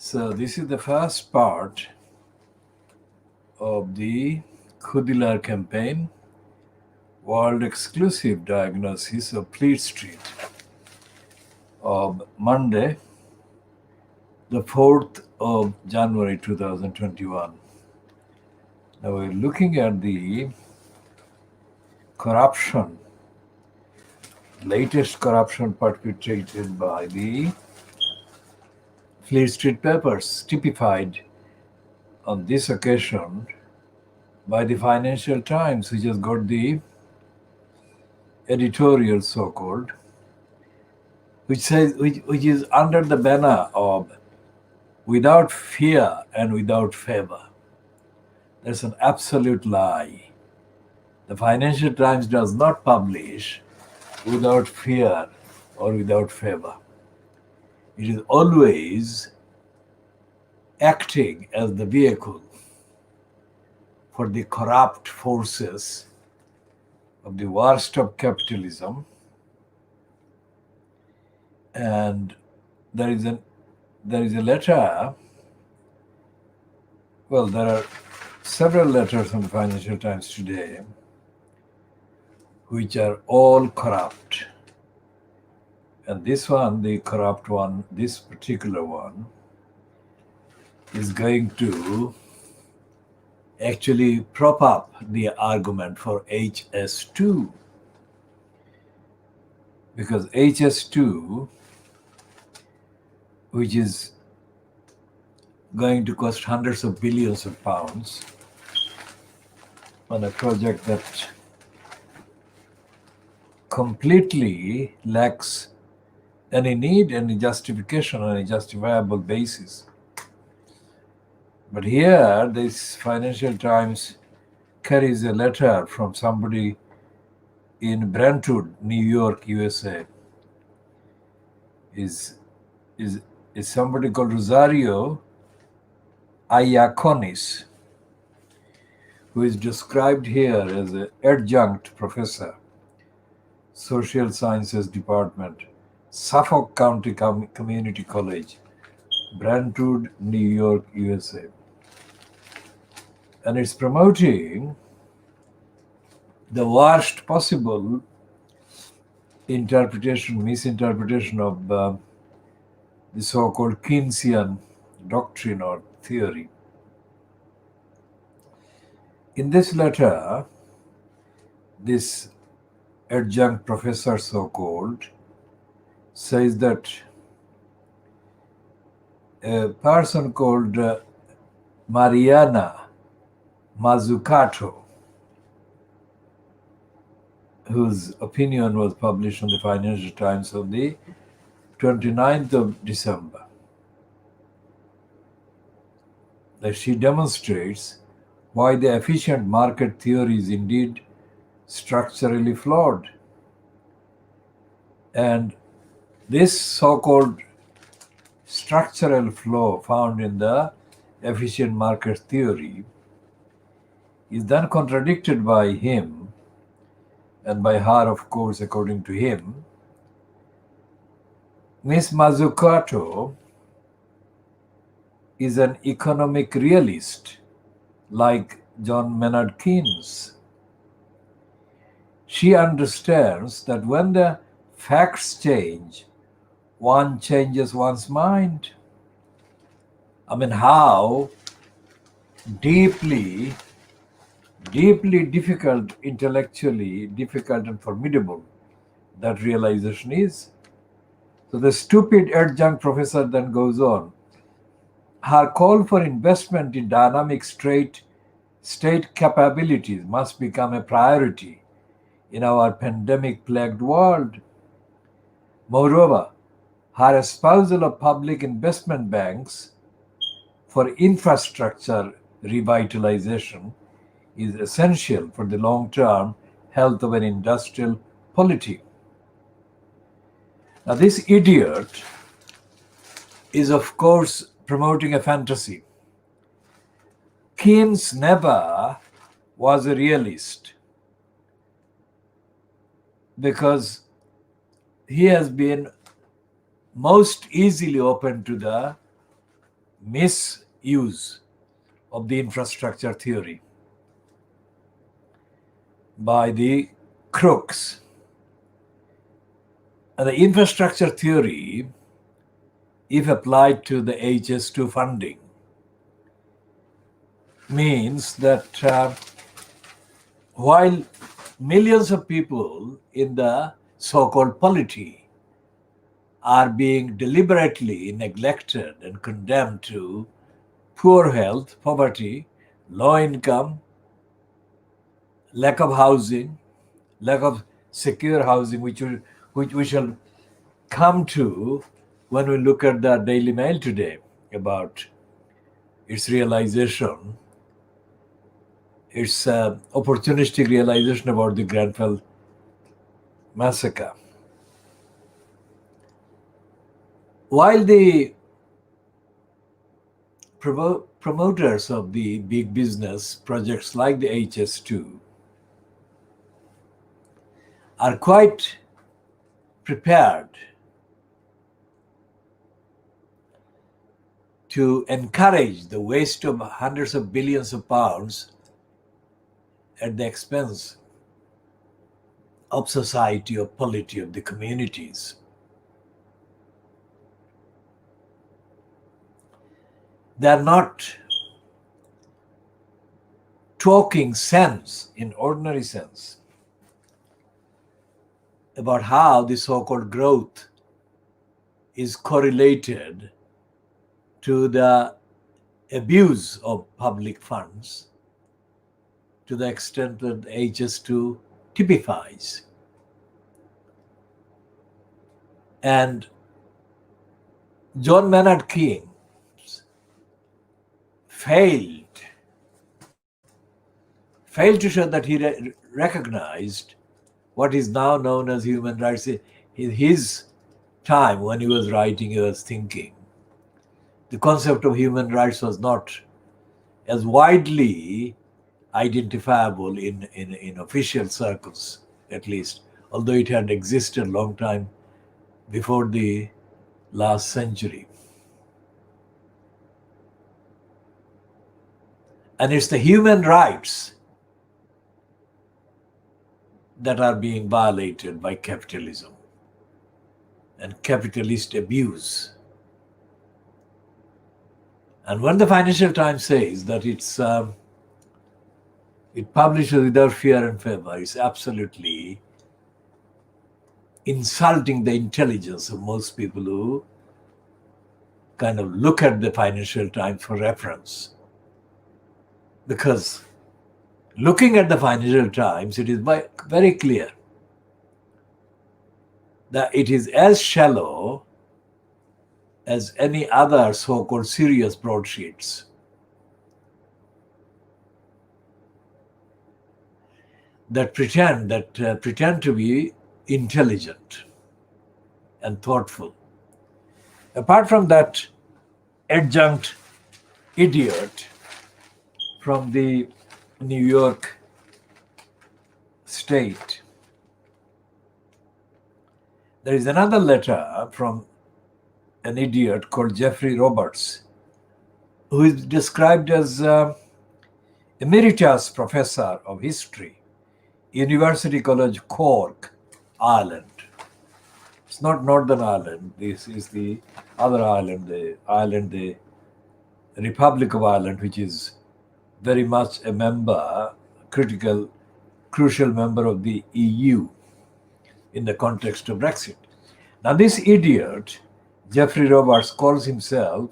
So this is the first part of the Khoodeelaar campaign, world exclusive diagnosis of Fleet Street of Monday, the 4th of January 2021. Now we're looking at the corruption, latest corruption perpetrated by the Fleet Street papers, typified on this occasion by the Financial Times, which has got the editorial so-called, which is under the banner of without fear and without favor. That's an absolute lie. The Financial Times does not publish without fear or without favor. It is always acting as the vehicle for the corrupt forces of the worst of capitalism. And there is a letter, well, there are several letters from the Financial Times today which are all corrupt. And this one, the corrupt one, this particular one, is going to actually prop up the argument for HS2. Because HS2, which is going to cost hundreds of billions of pounds on a project that completely lacks any need, any justification, any justifiable basis. But here, this Financial Times carries a letter from somebody in Brentwood, New York, USA. Is somebody called Rosario Iaconis, who is described here as an adjunct professor, Social Sciences Department, Suffolk County Community College, Brentwood, New York, USA. And it's promoting the worst possible misinterpretation of the so-called Keynesian doctrine or theory. In this letter, this adjunct professor, so-called, says that a person called Mariana Mazzucato, whose opinion was published in the Financial Times on the 29th of December, that she demonstrates why the efficient market theory is indeed structurally flawed. And this so-called structural flaw found in the efficient market theory is then contradicted by him and by her, of course, according to him. Ms. Mazzucato is an economic realist like John Maynard Keynes. She understands that when the facts change, one changes one's mind. I mean, how deeply difficult, intellectually difficult and formidable that realization is. So the stupid adjunct professor then goes on. Her call for investment in dynamic state capabilities must become a priority in our pandemic-plagued world. Moreover, her espousal of public investment banks for infrastructure revitalization is essential for the long-term health of an industrial polity. Now, this idiot is, of course, promoting a fantasy. Keynes never was a realist because he has been most easily open to the misuse of the infrastructure theory by the crooks. And the infrastructure theory, if applied to the HS2 funding, means that while millions of people in the so-called polity are being deliberately neglected and condemned to poor health, poverty, low income, lack of housing, lack of secure housing, which we shall come to when we look at the Daily Mail today about its realization, its opportunistic realization about the Grenfell massacre. While the promoters of the big business projects like the HS2 are quite prepared to encourage the waste of hundreds of billions of pounds at the expense of society, of polity, of the communities. They are not talking sense, in ordinary sense, about how the so-called growth is correlated to the abuse of public funds to the extent that HS2 typifies. And John Maynard Keynes failed to show that he recognized what is now known as human rights. In his time, when he was writing, he was thinking. The concept of human rights was not as widely identifiable in official circles, at least, although it had existed a long time before the last century. And it's the human rights that are being violated by capitalism and capitalist abuse. And when the Financial Times says that it publishes without fear and favor, it's absolutely insulting the intelligence of most people who kind of look at the Financial Times for reference. Because looking at the Financial Times, it is very clear that it is as shallow as any other so-called serious broadsheets. That pretend to be intelligent and thoughtful. Apart from that adjunct idiot from the New York State, there is another letter from an idiot called Jeffrey Roberts, who is described as emeritus professor of history, University College Cork, Ireland. It's not Northern Ireland. This is the other Ireland, the Republic of Ireland, which is very much a member, crucial member of the EU in the context of Brexit. Now this idiot, Jeffrey Roberts, calls himself,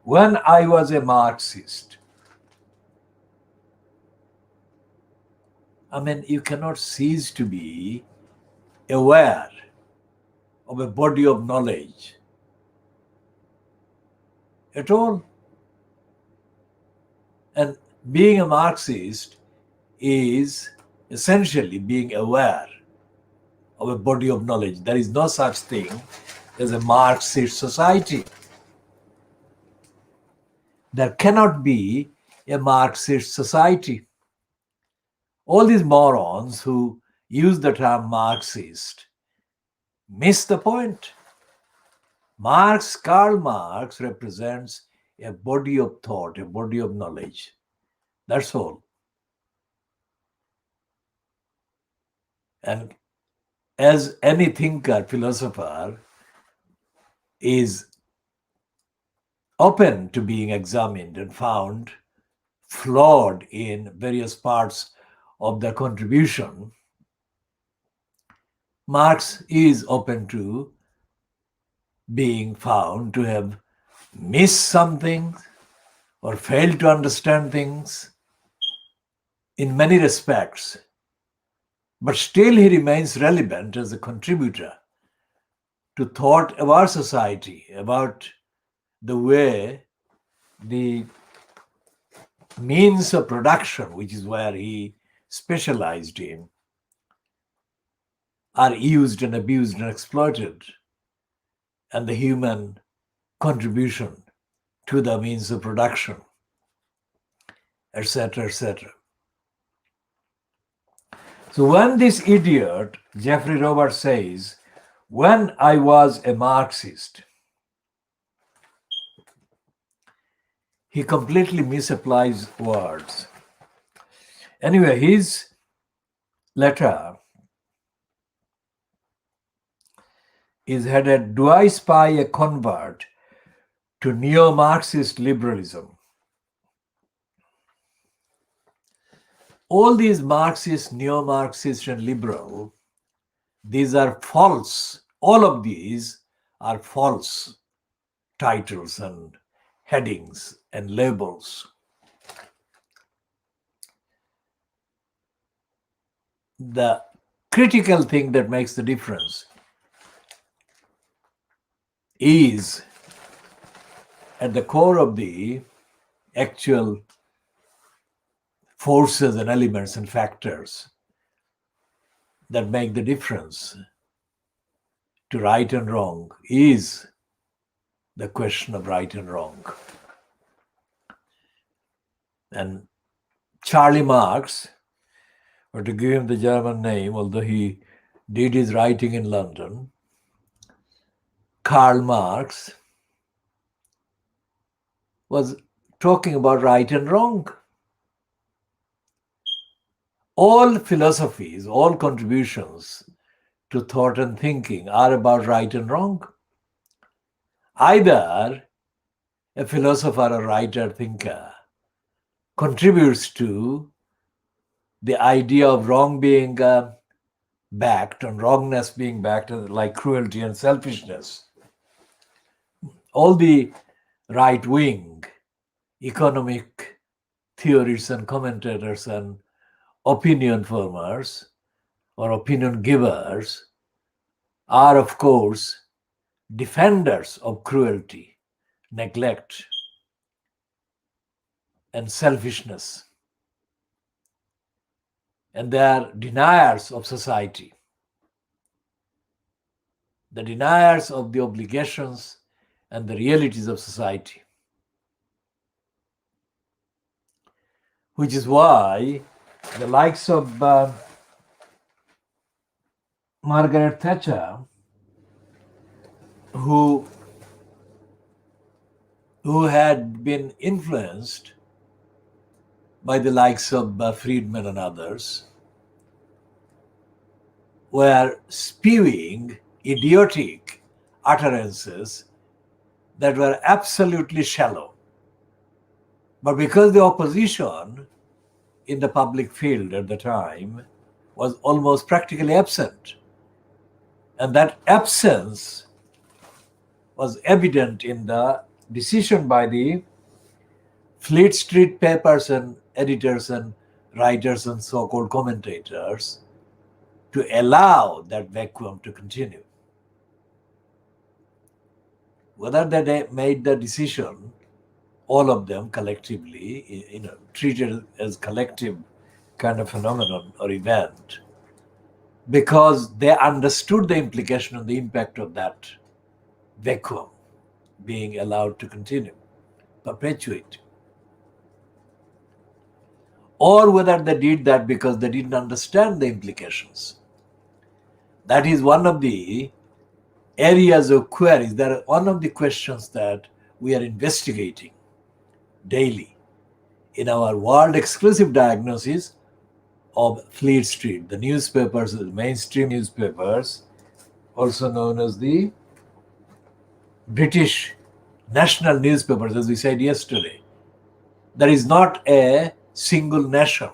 "When I was a Marxist." I mean, you cannot cease to be aware of a body of knowledge at all. And being a Marxist is essentially being aware of a body of knowledge. There is no such thing as a Marxist society. There cannot be a Marxist society. All these morons who use the term Marxist miss the point. Karl Marx represents a body of thought, a body of knowledge. That's all. And as any thinker, philosopher is open to being examined and found flawed in various parts of their contribution, Marx is open to being found to have missed something or failed to understand things in many respects. But still he remains relevant as a contributor to thought of our society, about the way the means of production, which is where he specialized in, are used and abused and exploited, and the human contribution to the means of production, etc., etc. So when this idiot, Jeffrey Roberts, says, when I was a Marxist, he completely misapplies words. Anyway, his letter is headed, Do I Spy a Convert to Neo-Marxist Liberalism? All these Marxist, neo-Marxist and liberal, these are false. All of these are false titles and headings and labels. The critical thing that makes the difference is at the core of the actual forces and elements and factors that make the difference to right and wrong is the question of right and wrong. And Charlie Marx, or to give him the German name, although he did his writing in London, Karl Marx, was talking about right and wrong. All philosophies, all contributions to thought and thinking are about right and wrong. Either a philosopher or writer, thinker contributes to the idea of wrong being backed and wrongness being backed, like cruelty and selfishness. All the right-wing economic theorists and commentators and opinion formers or opinion givers are, of course, defenders of cruelty, neglect, and selfishness. And they are deniers of society, the deniers of the obligations and the realities of society. Which is why the likes of Margaret Thatcher, who had been influenced by the likes of Friedman and others, were spewing idiotic utterances that were absolutely shallow. But because the opposition in the public field at the time was almost practically absent, and that absence was evident in the decision by the Fleet Street papers and editors and writers and so-called commentators to allow that vacuum to continue. Whether they made the decision, all of them collectively, treated as collective kind of phenomenon or event, because they understood the implication and the impact of that vacuum being allowed to continue, perpetuate. Or whether they did that because they didn't understand the implications. That is one of the areas of queries. That are one of the questions that we are investigating. daily in our world exclusive diagnosis of Fleet Street. The newspapers, the mainstream newspapers, also known as the British national newspapers, as we said yesterday, there is not a single nation.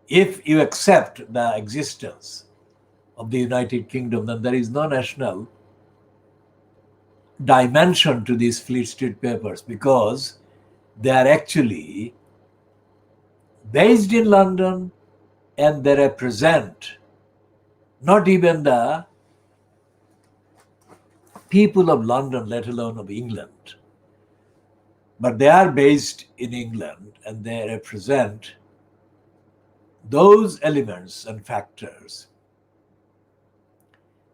If you accept the existence of the United Kingdom, then there is no national dimension to these Fleet Street papers, because they are actually based in London and they represent not even the people of London, let alone of England, but they are based in England and they represent those elements and factors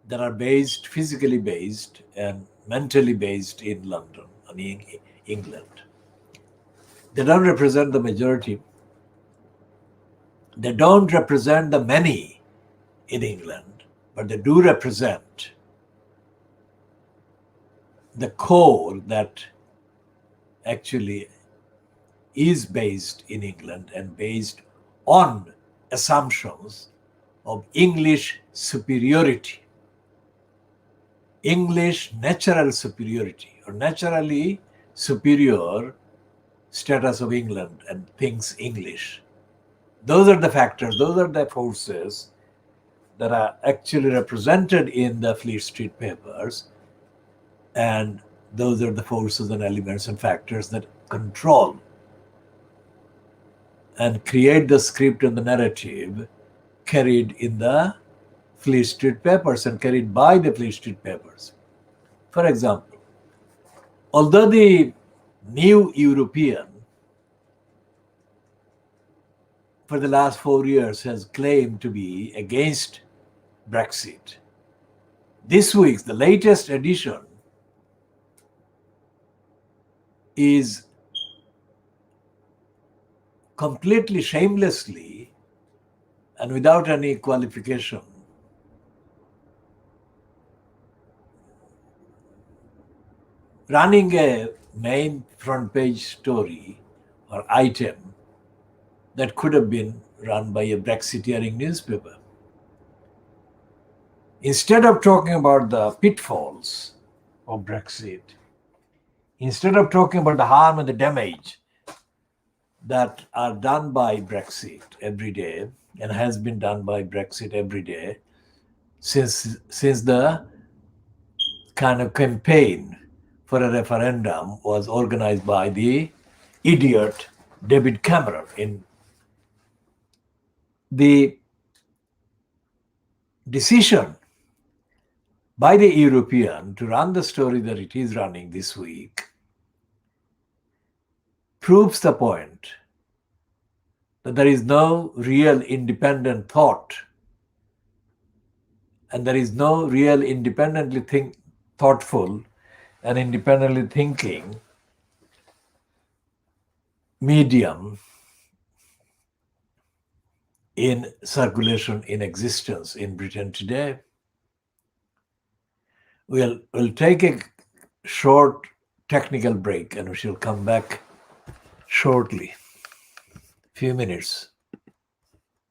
that are based, physically based and mentally based in London and in England. They don't represent the majority. They don't represent the many in England, but they do represent the core that actually is based in England and based on assumptions of English superiority, English natural superiority, or naturally superior status of England and thinks English. Those are the factors, those are the forces that are actually represented in the Fleet Street papers, and those are the forces and elements and factors that control and create the script and the narrative carried in the Fleet Street papers and carried by the Fleet Street papers. For example, although the New European for the last 4 years has claimed to be against Brexit, this week's, the latest edition, is completely shamelessly and without any qualification running a main front page story or item that could have been run by a Brexiteering newspaper. Instead of talking about the pitfalls of Brexit, instead of talking about the harm and the damage that are done by Brexit every day and has been done by Brexit every day since the kind of campaign for a referendum was organized by the idiot David Cameron. In the decision by the European to run the story that it is running this week proves the point that there is no real independent thought and there is no real independently thoughtful and independently thinking medium in circulation, in existence in Britain today. We'll take a short technical break and we shall come back shortly. Few minutes.